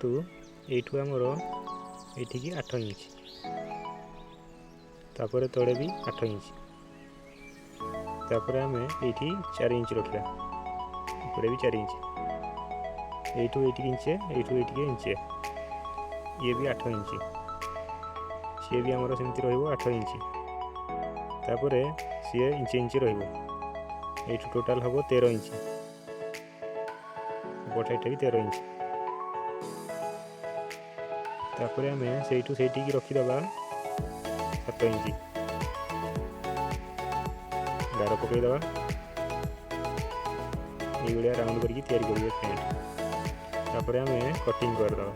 देखु यू आमर ये 8 इंच तापर तले भी 8 इंच तापर आम ये 4 इंच रखा ऊपर भी 4 इंच यू ये इंचे यू इंचे ये भी 8 इंच सी भी आमर सेमती रहा 8 इंच तापर सी इंचे इंचे रही टोटाल हम 13 इंच बट साइड भी 13 इंच तापर आम से रखीदे 7 इंच गार पकईदे ये राउंड करके तैयारी करेंगे पेंट तापर आम कटिंग करदे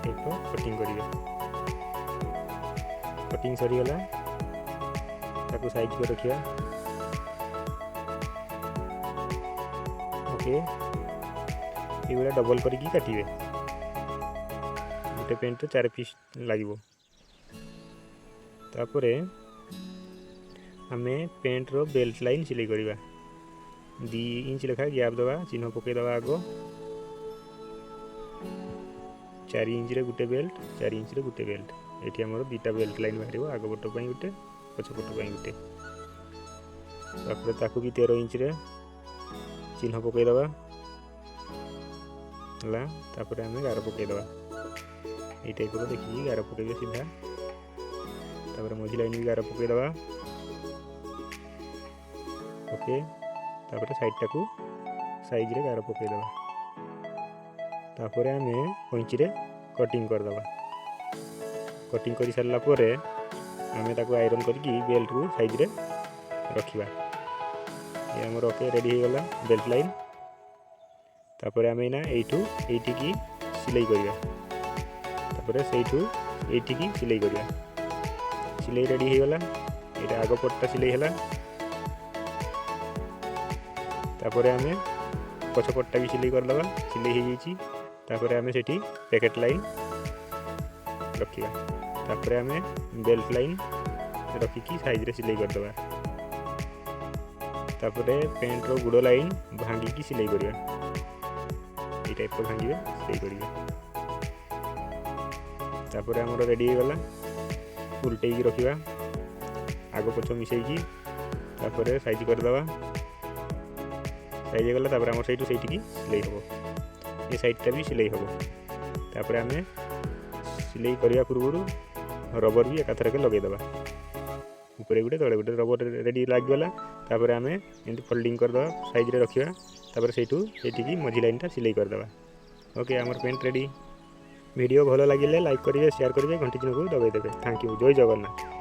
टाइप कटिंग करेंगे कटिंग सरीगला ताकू साइज कर रखिया ओके ये डबल करके काटिए गोटे पेंट 4 पीस लगे तापर आम पेंट रो बेल्ट लाइन सिलाई करवा 2 इंच लेखा गैप दवा चिन्ह पकईदे आग 4 इंच रे गुटे बेल्ट 4 इंच रे गुटे बेल्ट ये आमर 2टा बेल्ट लाइन बाहर आग पट गोटे पछ पट गोटे ताकू भी 13 इंच रे चिन्ह पकईदे है तापर आम गार पकईदे ये टाइप देखिए गार पकईबे सीधा तापर मझी लाइन भी गार पकईदे ओके तापर साइड टाकू साइज रे गार पकईदे तापर आम कैंची रे कटिंग करदे कटिंग कर सारा पर आम ताको आयरन करके बेल्ट को साइज रे रखिबा ये आमर ओके रेडी हो गला बेल्ट लाइन तापर आम ना एठी की सिलाई करिया तापर सेठू एठी की सिलाई करिया सिलाई रेडी हो गला ये आग पट्टा सिलाई है तापर आम पछ पट्टा भी सिलाई करदे सिलाई हो जाइए तापर आम से पैकेट लाइन रखा तापर आम बेल्ट लाइन रखिकी साइज रे सिलाई करदे तापर पेंट रो गुड़ लाइन भांगी सिलाई करिया ये टाइप को भांगे सिलाई करिया तापर आमर रेडी हो गला उल्टे रखा आग पछ मिसेकी तापर साइज करदे साइज गला तापर आमर से सिलाई हम ये साइडटा भी सिलाई हम तापर आम सिलाई करने पूर्व रबर भी एकाथरके लगेदे ऊपर गोटे तले गोटे रबर रेडी लगिगला तापर आम एमती फोल्डिंग करदे साइज रे रखा तापर से मझी लाइन सिलाई करदे ओके आमर पेंट रेडी वीडियो भल लगे लाइक करेंगे शेयर करेंगे घंटी चिन्ह को दबाई देवे थैंक यू जय जगन्नाथ।